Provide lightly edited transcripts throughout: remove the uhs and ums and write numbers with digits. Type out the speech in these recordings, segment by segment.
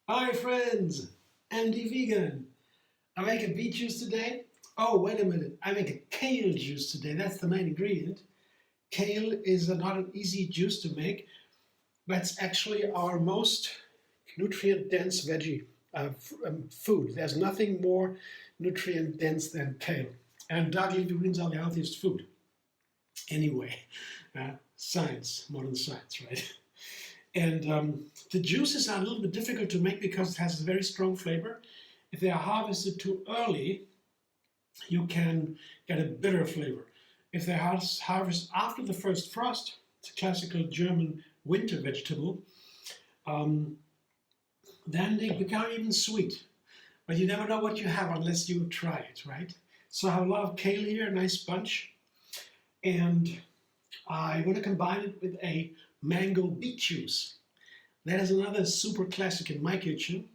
Hi friends, Andy Vegan. I make a beet juice today. Oh, wait a minute, I make a kale juice today. That's the main ingredient. Kale is not an easy juice to make, but it's actually our most nutrient-dense veggie food. There's nothing more nutrient-dense than kale. And dark leafy greens are the healthiest food. Anyway, science, modern science, right? And the juices are a little bit difficult to make because it has a very strong flavor. If they are harvested too early, you can get a bitter flavor. If they are harvested after the first frost, it's a classical German winter vegetable, then they become even sweet. But you never know what you have unless you try it, right? So I have a lot of kale here, a nice bunch. And I want to combine it with a mango beet juice. That is another super classic in my kitchen.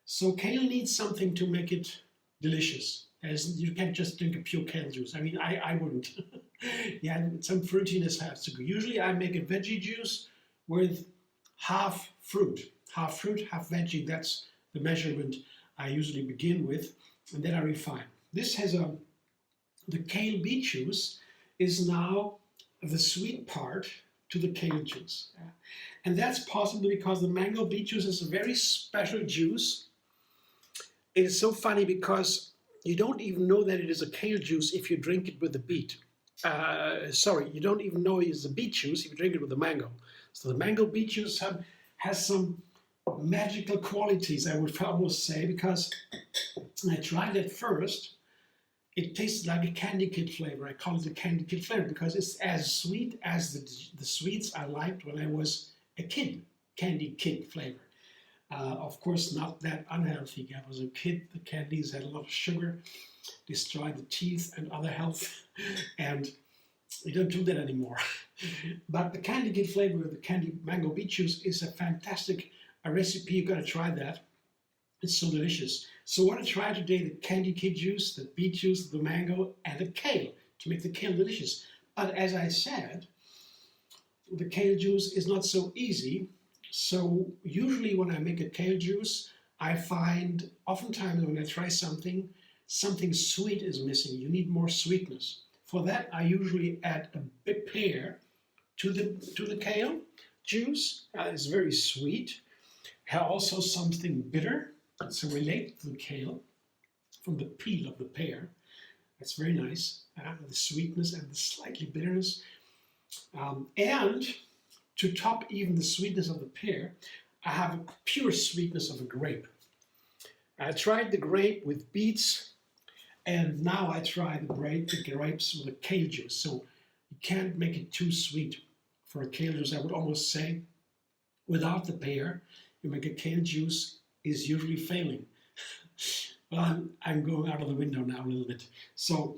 So kale needs something to make it delicious. As you can't just drink a pure kale juice. I mean, I wouldn't. Yeah, some fruitiness has to go. Usually I make a veggie juice with half fruit, half veggie. That's the measurement I usually begin with, and then I refine. This has the kale beet juice is now the sweet part to the kale juice. And that's possible because the mango beet juice is a very special juice. It is so funny because you don't even know that it is a kale juice if you drink it with the beet. You don't even know it is a beet juice if you drink it with the mango. So the mango beet juice has some magical qualities, I would almost say, because I tried it first. It tasted like a candy kid flavor. I call it a candy kid flavor because it's as sweet as the sweets I liked when I was a kid, candy kid flavor. Of course, not that unhealthy. I was a kid, the candies had a lot of sugar, destroyed the teeth and other health, and we don't do that anymore. But the candy kid flavor of the candy mango beet juice is a fantastic recipe. You've got to try that. It's so delicious. So I want to try today the candy kid juice, the beet juice, the mango, and the kale to make the kale delicious. But as I said, the kale juice is not so easy. So usually when I make a kale juice, I find oftentimes when I try something sweet is missing. You need more sweetness. For that, I usually add a pear to the kale juice. It's very sweet. Also something bitter. So related to the kale from the peel of the pear. That's very nice. The sweetness and the slightly bitterness. And to top even the sweetness of the pear, I have a pure sweetness of a grape. I tried the grape with beets, and now I try the grapes with a kale juice. So you can't make it too sweet for a kale juice. I would almost say without the pear, you make a kale juice is usually failing. Well, I'm going out of the window now a little bit. So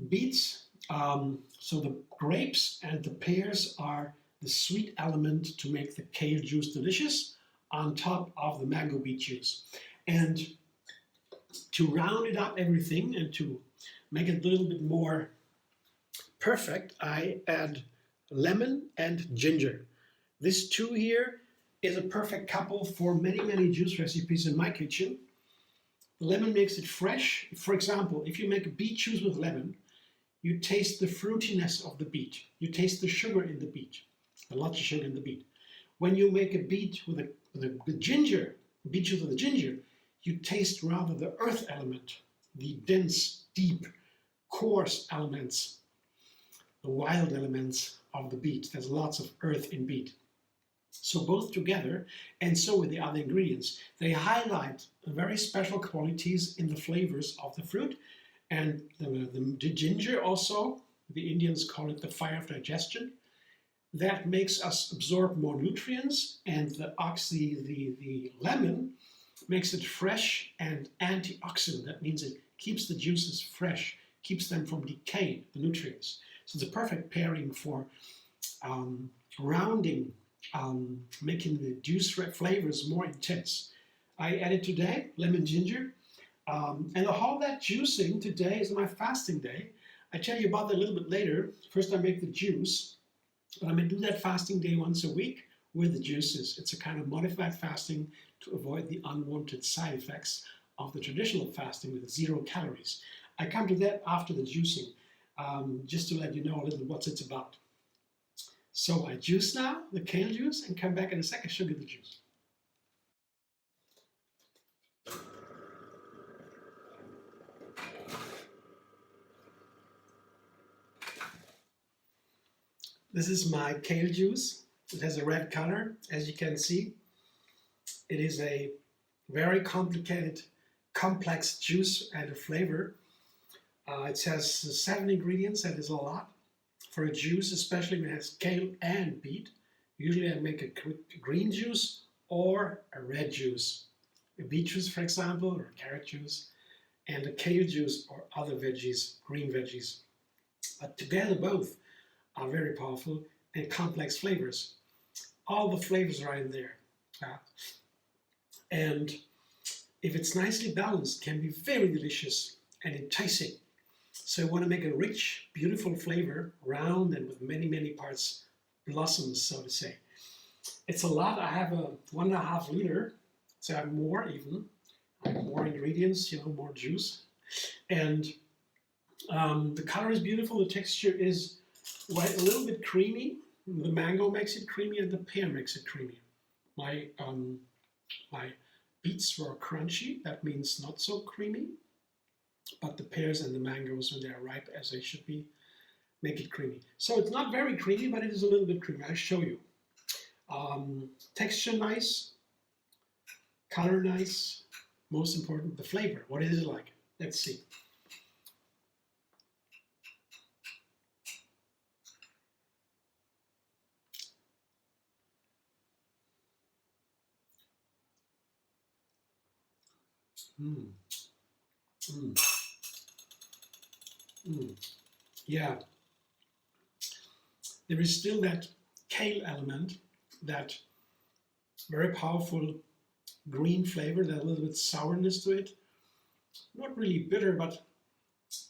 beets, so the grapes and the pears are the sweet element to make the kale juice delicious on top of the mango beet juice. And to round it up everything and to make it a little bit more perfect, I add lemon and ginger. This two here is a perfect couple for many juice recipes in my kitchen. The lemon makes it fresh. For example, if you make a beet juice with lemon, you taste the fruitiness of the beet. You taste the sugar in the beet, a lot of sugar in the beet. When you make a beet with a ginger, beet juice with a ginger, you taste rather the earth element, the dense, deep, coarse elements, the wild elements of the beet. There's lots of earth in beet. So both together, and so with the other ingredients, they highlight very special qualities in the flavors of the fruit. And the ginger also, the Indians call it the fire of digestion. That makes us absorb more nutrients, and the lemon makes it fresh and antioxidant. That means it keeps the juices fresh, keeps them from decaying, the nutrients. So it's a perfect pairing for rounding, making the juice flavors more intense. I added today lemon ginger, and all that juicing today is my fasting day. I tell you about that a little bit later. First I make the juice, but I'm going to do that fasting day once a week with the juices. It's a kind of modified fasting to avoid the unwanted side effects of the traditional fasting with 0 calories. I come to that after the juicing, just to let you know a little what it's about. So I juice now, the kale juice, and come back in a second, show you the juice. This is my kale juice. It has a red color, as you can see. It is a very complicated, complex juice and a flavor. It has 7 ingredients, that is a lot. For a juice, especially when it has kale and beet. Usually I make a green juice or a red juice. A beet juice, for example, or a carrot juice, and a kale juice or other veggies, green veggies. But together both are very powerful and complex flavors. All the flavors are in there. And if it's nicely balanced, it can be very delicious and enticing. So I want to make a rich, beautiful flavor, round and with many, many parts, blossoms, so to say. It's a lot. I have a 1.5 liter, so I have more even. I have more ingredients, more juice. And the color is beautiful. The texture is white, a little bit creamy. The mango makes it creamy and the pear makes it creamy. My beets were crunchy. That means not so creamy. But the pears and the mangoes, when they are ripe as they should be, make it creamy. So it's not very creamy, but it is a little bit creamy. I'll show you. Texture nice, color nice. Most important, the flavor. What is it like? Let's see. Yeah, there is still that kale element, that very powerful green flavor, that little bit sourness to it. Not really bitter, but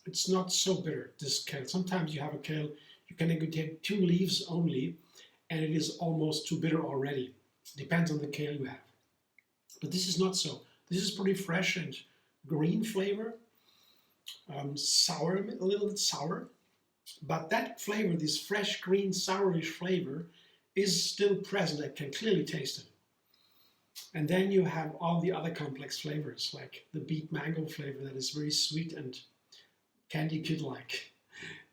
it's not so bitter, this kale. Sometimes you have a kale, you can take 2 leaves only, and it is almost too bitter already. Depends on the kale you have. But this is not so. This is pretty fresh and green flavor. Sour, a little bit sour. But that flavor, this fresh, green, sourish flavor, is still present. I can clearly taste it. And then you have all the other complex flavors, like the beet mango flavor that is very sweet and candy kid-like.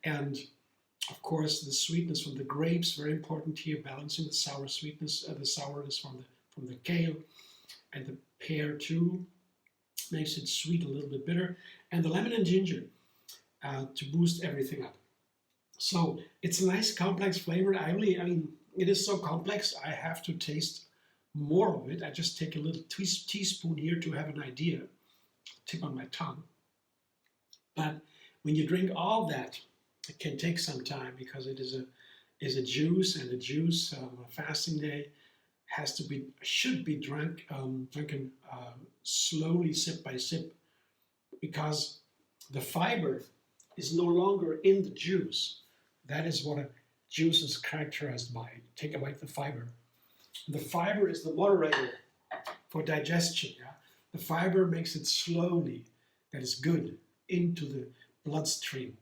And of course, the sweetness from the grapes, very important here, balancing the sour sweetness, the sourness from the kale, and the pear too makes it sweet, a little bit bitter, and the lemon and ginger to boost everything up. So it's a nice complex flavor. I mean, it is so complex, I have to taste more of it. I just take a little teaspoon here to have an idea, tip on my tongue. But when you drink all that, it can take some time because it is a juice, and a juice on a fasting day should be drinking slowly, sip by sip, because the fiber is no longer in the juice. That is what a juice is characterized by. Take away the fiber. The fiber is the moderator for digestion. Yeah? The fiber makes it slowly, that is good, into the bloodstream.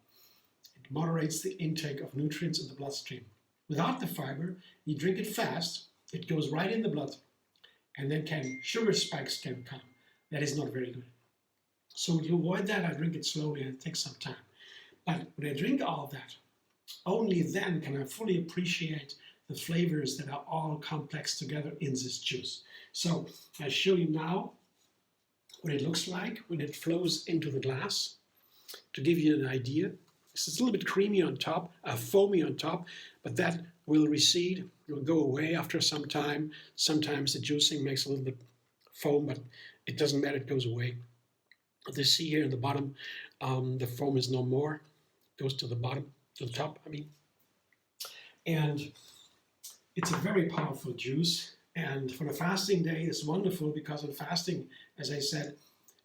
It moderates the intake of nutrients in the bloodstream. Without the fiber, you drink it fast, it goes right in the blood, and then sugar spikes can come. That is not very good. So to avoid that, I drink it slowly and it takes some time. But when I drink all that, only then can I fully appreciate the flavors that are all complex together in this juice. So I show you now what it looks like when it flows into the glass, to give you an idea. It's a little bit creamy on top, foamy on top, but that will recede, it will go away after some time. Sometimes the juicing makes a little bit foam, but it doesn't matter, it goes away. You see here in the bottom, the foam is no more, it goes to the bottom, to the top, I mean. And it's a very powerful juice, and for the fasting day, it's wonderful because in fasting, as I said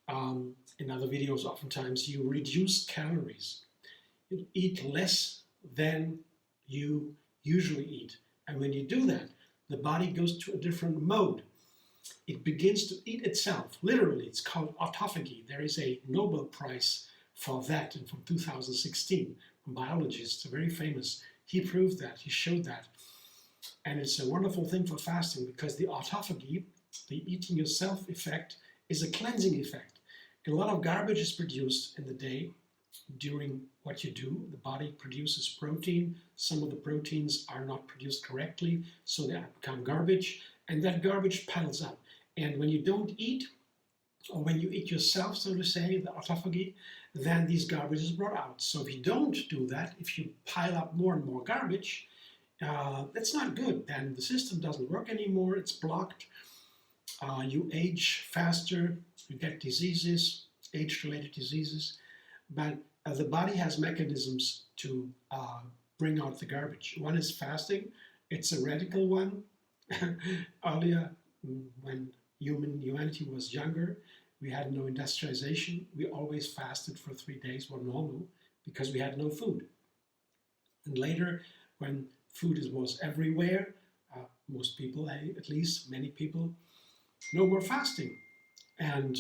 in other videos, oftentimes you reduce calories. you eat less than you usually eat. And when you do that, the body goes to a different mode. It begins to eat itself. Literally, it's called autophagy. There is a Nobel Prize for that, and from 2016, from biologists, very famous. He proved that, he showed that. And it's a wonderful thing for fasting because the autophagy, the eating yourself effect, is a cleansing effect. A lot of garbage is produced in the day during what you do. The body produces protein. Some of the proteins are not produced correctly, so they become garbage, and that garbage piles up. And when you don't eat, or when you eat yourself, so to say, the autophagy, then these garbage is brought out. So if you don't do that, if you pile up more and more garbage, that's not good. Then the system doesn't work anymore, it's blocked. You age faster, you get diseases, age-related diseases, but the body has mechanisms to bring out the garbage. One is fasting. It's a radical one. Earlier, when humanity was younger, we had no industrialization. We always fasted for 3 days, were normal, because we had no food. And later, when food was everywhere, most people, at least many people, no more fasting. And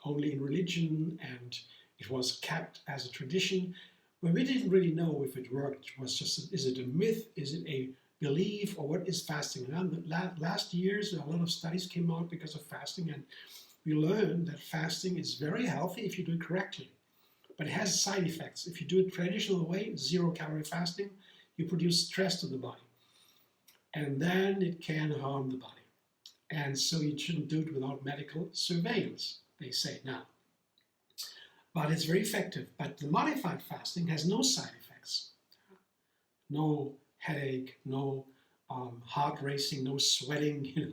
only in religion, and it was kept as a tradition, but we didn't really know if it worked. It was just, is it a myth? Is it a belief? Or what is fasting? And last years, a lot of studies came out because of fasting, and we learned that fasting is very healthy if you do it correctly. But it has side effects. If you do it traditional way, 0-calorie fasting, you produce stress to the body. And then it can harm the body. And so you shouldn't do it without medical surveillance, they say now. But it's very effective. But the modified fasting has no side effects. No headache, no heart racing, no sweating,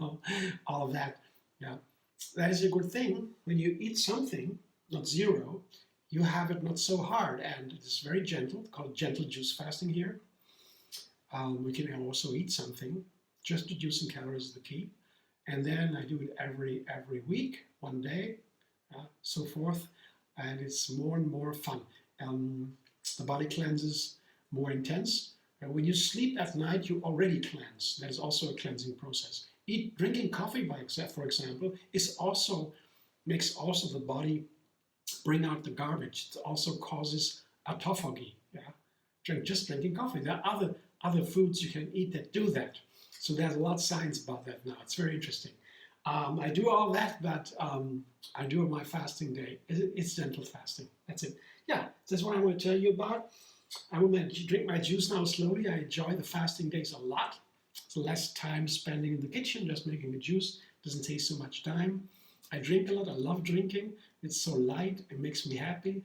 all of that. Yeah. That is a good thing. When you eat something, not zero, you have it not so hard, and it is very gentle, called gentle juice fasting here. We can also eat something, just reducing calories is the key. And then I do it every week, 1 day, so forth, and it's more and more fun. The body cleanses more intense. And when you sleep at night, you already cleanse. That is also a cleansing process. Drinking coffee, for example, makes also the body bring out the garbage. It also causes autophagy. Yeah? Just drinking coffee. There are other foods you can eat that do that. So there's a lot of science about that now. It's very interesting. I do all that, but I do on my fasting day. It's gentle fasting. That's it. Yeah, that's what I want to tell you about. I will drink my juice now slowly. I enjoy the fasting days a lot. It's less time spending in the kitchen, just making a juice. Doesn't take so much time. I drink a lot. I love drinking. It's so light. It makes me happy.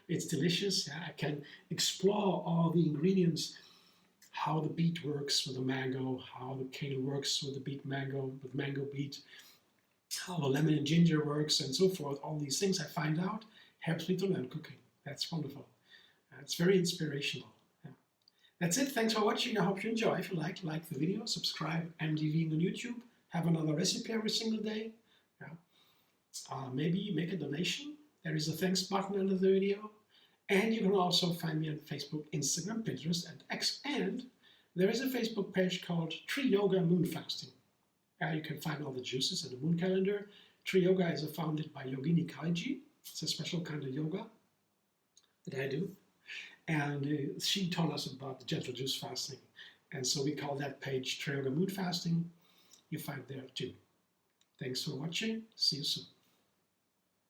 It's delicious. Yeah, I can explore all the ingredients, how the beet works with the mango, how the kale works with the mango beet, how the lemon and ginger works, and so forth. All these things I find out helps me to learn cooking. That's wonderful. It's very inspirational. Yeah. That's it. Thanks for watching. I hope you enjoy. If you like the video, subscribe. MD Vegan on YouTube. Have another recipe every single day. Yeah. Maybe make a donation. There is a thanks button under the video. And you can also find me on Facebook, Instagram, Pinterest, and X. And there is a Facebook page called TriYoga Moonfasting. You can find all the juices and the moon calendar. TriYoga is founded by Yogini Kaliji. It's a special kind of yoga that I do. And she taught us about the gentle juice fasting. And so we call that page TriYoga Moonfasting. You find there too. Thanks for watching. See you soon.